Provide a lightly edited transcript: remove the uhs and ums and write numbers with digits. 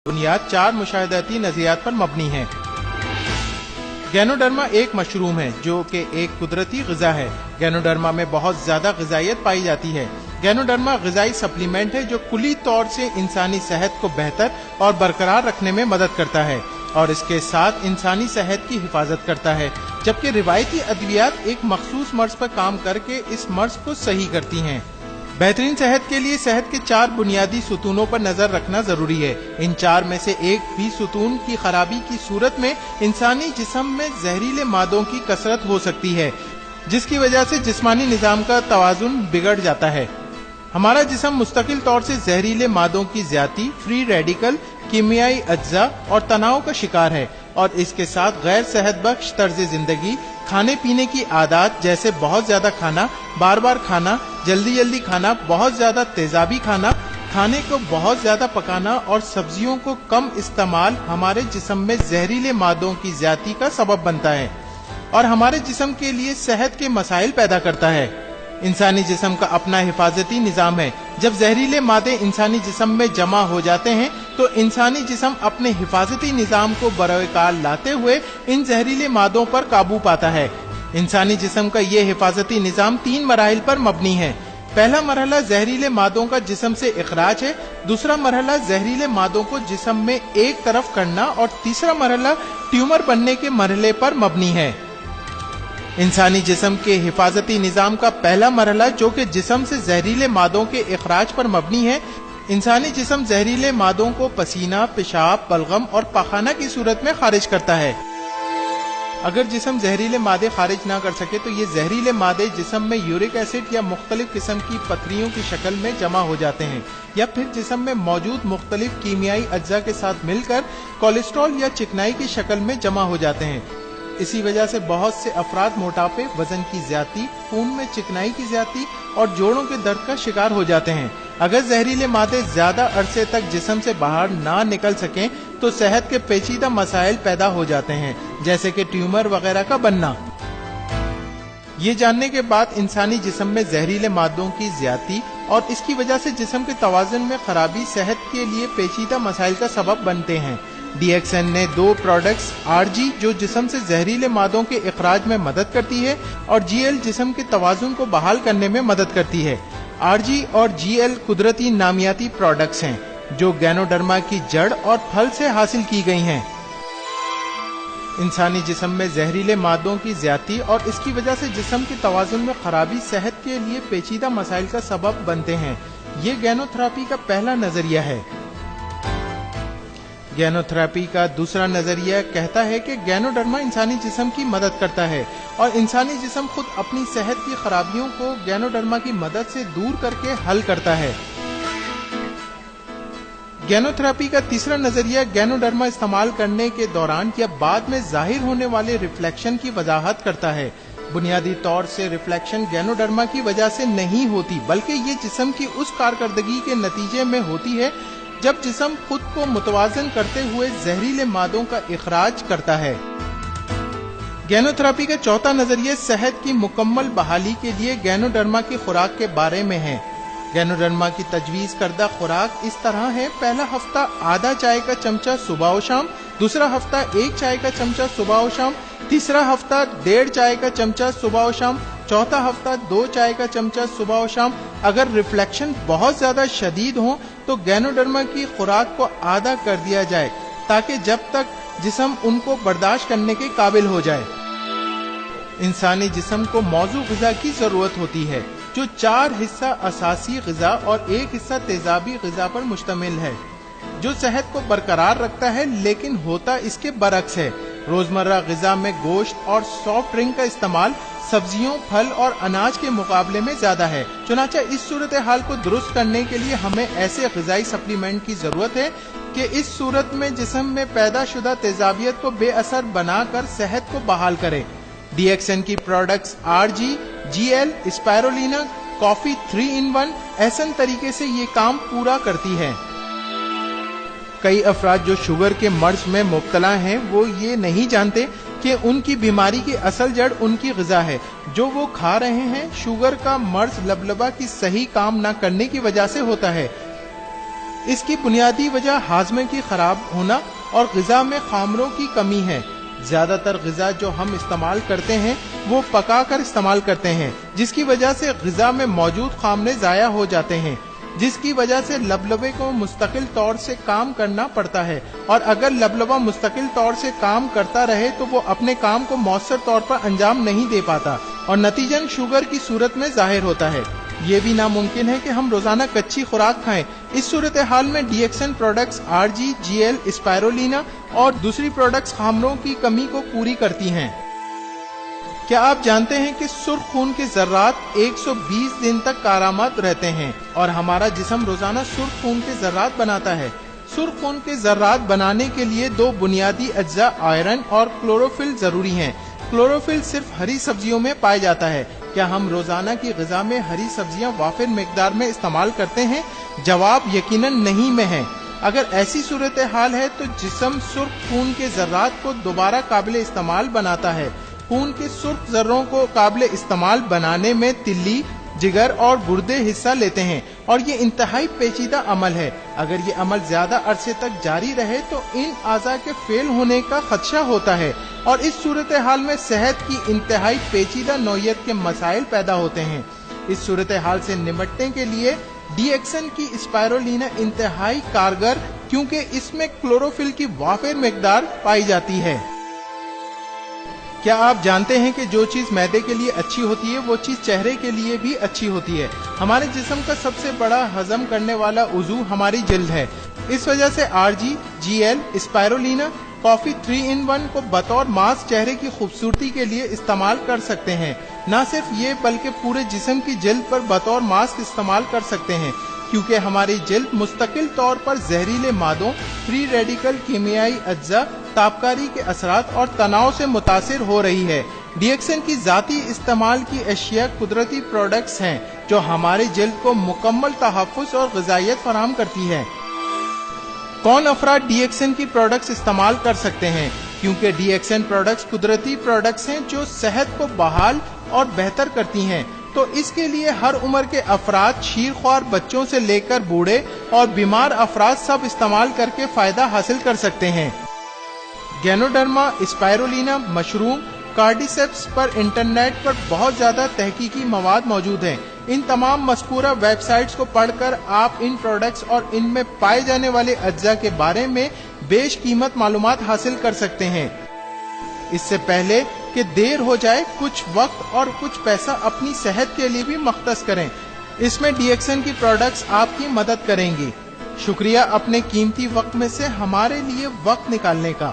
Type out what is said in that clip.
بنیاد 4 مشاہداتی نظریات پر مبنی ہے۔ گینوڈرما ایک مشروم ہے جو کہ ایک قدرتی غذا ہے۔ گینوڈرما میں بہت زیادہ غذائیت پائی جاتی ہے۔ گینوڈرما غذائی سپلیمنٹ ہے جو کلی طور سے انسانی صحت کو بہتر اور برقرار رکھنے میں مدد کرتا ہے اور اس کے ساتھ انسانی صحت کی حفاظت کرتا ہے، جبکہ روایتی ادویات ایک مخصوص مرض پر کام کر کے اس مرض کو صحیح کرتی ہیں۔ بہترین صحت کے لیے صحت کے 4 بنیادی ستونوں پر نظر رکھنا ضروری ہے۔ ان 4 میں سے ایک بھی ستون کی خرابی کی صورت میں انسانی جسم میں زہریلے مادوں کی کثرت ہو سکتی ہے، جس کی وجہ سے جسمانی نظام کا توازن بگڑ جاتا ہے۔ ہمارا جسم مستقل طور سے زہریلے مادوں کی زیادتی، فری ریڈیکل، کیمیائی اجزاء اور تناؤ کا شکار ہے، اور اس کے ساتھ غیر صحت بخش طرز زندگی، کھانے پینے کی عادات جیسے بہت زیادہ کھانا، بار بار کھانا، جلدی کھانا، بہت زیادہ تیزابی کھانا، کھانے کو بہت زیادہ پکانا اور سبزیوں کو کم استعمال ہمارے جسم میں زہریلے مادوں کی زیادتی کا سبب بنتا ہے اور ہمارے جسم کے لیے صحت کے مسائل پیدا کرتا ہے۔ انسانی جسم کا اپنا حفاظتی نظام ہے۔ جب زہریلے مادے انسانی جسم میں جمع ہو جاتے ہیں تو انسانی جسم اپنے حفاظتی نظام کو بروئے کار لاتے ہوئے ان زہریلے مادوں پر قابو پاتا ہے۔ انسانی جسم کا یہ حفاظتی نظام 3 مراحل پر مبنی ہے۔ پہلا مرحلہ زہریلے مادوں کا جسم سے اخراج ہے، دوسرا مرحلہ زہریلے مادوں کو جسم میں ایک طرف کرنا اور تیسرا مرحلہ ٹیومر بننے کے مرحلے پر مبنی ہے۔ انسانی جسم کے حفاظتی نظام کا پہلا مرحلہ جو کہ جسم سے زہریلے مادوں کے اخراج پر مبنی ہے، انسانی جسم زہریلے مادوں کو پسینہ، پیشاب، بلغم اور پاخانہ کی صورت میں خارج کرتا ہے۔ اگر جسم زہریلے مادے خارج نہ کر سکے تو یہ زہریلے مادے جسم میں یورک ایسڈ یا مختلف قسم کی پتھریوں کی شکل میں جمع ہو جاتے ہیں یا پھر جسم میں موجود مختلف کیمیائی اجزاء کے ساتھ مل کر کولیسٹرول یا چکنائی کی شکل میں جمع ہو جاتے ہیں۔ اسی وجہ سے بہت سے افراد موٹاپے، وزن کی زیادتی، خون میں چکنائی کی زیادتی اور جوڑوں کے درد کا شکار ہو جاتے ہیں۔ اگر زہریلے مادے زیادہ عرصے تک جسم سے باہر نہ نکل سکیں تو صحت کے پیچیدہ مسائل پیدا ہو جاتے ہیں، جیسے کہ ٹیومر وغیرہ کا بننا۔ یہ جاننے کے بعد انسانی جسم میں زہریلے مادوں کی زیادتی اور اس کی وجہ سے جسم کے توازن میں خرابی صحت کے لیے پیچیدہ مسائل کا سبب بنتے ہیں۔ DXN نے 2 پروڈکٹس RG جو جسم سے زہریلے مادوں کے اخراج میں مدد کرتی ہے اور GL جسم کے توازن کو بحال کرنے میں مدد کرتی ہے۔ RG اور GL قدرتی نامیاتی پروڈکٹس ہیں جو گینوڈرما کی جڑ اور پھل سے حاصل کی گئی ہیں۔ انسانی جسم میں زہریلے مادوں کی زیادتی اور اس کی وجہ سے جسم کے توازن میں خرابی صحت کے لیے پیچیدہ مسائل کا سبب بنتے ہیں۔ یہ گینوتھراپی کا پہلا نظریہ ہے۔ گینوتھراپی کا دوسرا نظریہ کہتا ہے کہ گینوڈرما انسانی جسم کی مدد کرتا ہے اور انسانی جسم خود اپنی صحت کی خرابیوں کو گینوڈرما کی مدد سے دور کر کے حل کرتا ہے۔ گینوتھراپی کا تیسرا نظریہ گینوڈرما استعمال کرنے کے دوران یا بعد میں ظاہر ہونے والے ریفلیکشن کی وضاحت کرتا ہے۔ بنیادی طور سے ریفلیکشن گینوڈرما کی وجہ سے نہیں ہوتی بلکہ یہ جسم کی اس کارکردگی کے نتیجے میں ہوتی ہے جب جسم خود کو متوازن کرتے ہوئے زہریلے مادوں کا اخراج کرتا ہے۔ گینوتھراپی کا چوتھا نظریہ صحت کی مکمل بحالی کے لیے گینوڈرما کی خوراک کے بارے میں ہے۔ گینوڈرما کی تجویز کردہ خوراک اس طرح ہے: پہلا ہفتہ آدھا چائے کا چمچہ صبح و شام، دوسرا ہفتہ 1 چائے کا چمچہ صبح و شام، تیسرا ہفتہ 1.5 چائے کا چمچہ صبح و شام، چوتھا ہفتہ 2 چائے کا چمچہ صبح و شام۔ اگر ریفلیکشن بہت زیادہ شدید ہوں تو گینوڈرما کی خوراک کو آدھا کر دیا جائے تاکہ جب تک جسم ان کو برداشت کرنے کے قابل ہو جائے۔ انسانی جسم کو موضوع غذا کی ضرورت ہوتی ہے جو 4 حصہ اساسی غذا اور 1 حصہ تیزابی غذا پر مشتمل ہے جو صحت کو برقرار رکھتا ہے، لیکن ہوتا اس کے برعکس ہے۔ روزمرہ غذا میں گوشت اور سافٹ ڈرنک کا استعمال سبزیوں، پھل اور اناج کے مقابلے میں زیادہ ہے۔ چنانچہ اس صورتحال کو درست کرنے کے لیے ہمیں ایسے غذائی سپلیمنٹ کی ضرورت ہے کہ اس صورت میں جسم میں پیدا شدہ تیزابیت کو بے اثر بنا کر صحت کو بحال کرے۔ DXN کی products RG، GL، spirulina, coffee 3 in 1 احسن طریقے سے یہ کام پورا کرتی ہے۔ کئی افراد جو شوگر کے مرض میں مبتلا ہیں وہ یہ نہیں جانتے کہ ان کی بیماری کی اصل جڑ ان کی غذا ہے جو وہ کھا رہے ہیں۔ شوگر کا مرض لبلبہ کی صحیح کام نہ کرنے کی وجہ سے ہوتا ہے۔ اس کی بنیادی وجہ ہاضمے کی خراب ہونا اور غذا میں خامروں کی کمی ہے۔ زیادہ تر غذا جو ہم استعمال کرتے ہیں وہ پکا کر استعمال کرتے ہیں، جس کی وجہ سے غذا میں موجود خامرے ضائع ہو جاتے ہیں، جس کی وجہ سے لبلبے کو مستقل طور سے کام کرنا پڑتا ہے، اور اگر لبلبہ مستقل طور سے کام کرتا رہے تو وہ اپنے کام کو مؤثر طور پر انجام نہیں دے پاتا اور نتیجن شوگر کی صورت میں ظاہر ہوتا ہے۔ یہ بھی ناممکن ہے کہ ہم روزانہ کچی خوراک کھائیں۔ اس صورتحال میں D action products RG، GL، اسپائرولینا اور دوسری پروڈکٹس خامروں کی کمی کو پوری کرتی ہیں۔ کیا آپ جانتے ہیں کہ سرخ خون کے ذرات 120 دن تک کارآمد رہتے ہیں اور ہمارا جسم روزانہ سرخ خون کے ذرات بناتا ہے؟ سرخ خون کے ذرات بنانے کے لیے دو بنیادی اجزاء آئرن اور کلوروفل ضروری ہیں۔ کلوروفل صرف ہری سبزیوں میں پایا جاتا ہے۔ کیا ہم روزانہ کی غذا میں ہری سبزیاں وافر مقدار میں استعمال کرتے ہیں؟ جواب یقیناً نہیں میں ہے۔ اگر ایسی صورتحال ہے تو جسم سرخ خون کے ذرات کو دوبارہ قابل استعمال بناتا ہے۔ خون کے سرخ ذروں کو قابل استعمال بنانے میں تلی، جگر اور گردے حصہ لیتے ہیں اور یہ انتہائی پیچیدہ عمل ہے۔ اگر یہ عمل زیادہ عرصے تک جاری رہے تو ان اعضاء کے فیل ہونے کا خدشہ ہوتا ہے اور اس صورتحال میں صحت کی انتہائی پیچیدہ نوعیت کے مسائل پیدا ہوتے ہیں۔ اس صورتحال سے نمٹنے کے لیے ڈی ایکسن کی اسپائرولینا انتہائی کارگر، کیونکہ اس میں کلوروفل کی وافر مقدار پائی جاتی ہے۔ کیا آپ جانتے ہیں کہ جو چیز معدے کے لیے اچھی ہوتی ہے وہ چیز چہرے کے لیے بھی اچھی ہوتی ہے؟ ہمارے جسم کا سب سے بڑا ہضم کرنے والا عضو ہماری جلد ہے۔ اس وجہ سے RG، GL، spirulina coffee 3 in 1 کو بطور ماسک چہرے کی خوبصورتی کے لیے استعمال کر سکتے ہیں۔ نہ صرف یہ بلکہ پورے جسم کی جلد پر بطور ماسک استعمال کر سکتے ہیں، کیونکہ ہماری جلد مستقل طور پر زہریلے مادوں، فری ریڈیکل کیمیائی اجزاء، تابکاری کے اثرات اور تناؤ سے متاثر ہو رہی ہے۔ ڈی ایکسن کی ذاتی استعمال کی اشیاء قدرتی پروڈکٹس ہیں جو ہمارے جلد کو مکمل تحفظ اور غذائیت فراہم کرتی ہے۔ کون افراد ڈی ایکسن کی پروڈکٹس استعمال کر سکتے ہیں؟ کیونکہ ڈی ایکسن پروڈکٹس قدرتی پروڈکٹس ہیں جو صحت کو بحال اور بہتر کرتی ہیں، تو اس کے لیے ہر عمر کے افراد، شیرخوار بچوں سے لے کر بوڑھے اور بیمار افراد سب استعمال کر کے فائدہ حاصل کر سکتے ہیں۔ گینوڈرما، اسپائرولینا، مشروم، کارڈیسیپس پر انٹرنیٹ پر بہت زیادہ تحقیقی مواد موجود ہیں۔ ان تمام مذکورہ ویب سائٹس کو پڑھ کر آپ ان پروڈکٹس اور ان میں پائے جانے والے اجزاء کے بارے میں بیش قیمت معلومات حاصل کر سکتے ہیں۔ اس سے پہلے کہ دیر ہو جائے، کچھ وقت اور کچھ پیسہ اپنی صحت کے لیے بھی مختص کریں۔ اس میں ڈی ایکسن کی پروڈکٹس آپ کی مدد کریں گی۔ شکریہ اپنے قیمتی وقت میں سے ہمارے لیے وقت نکالنے کا۔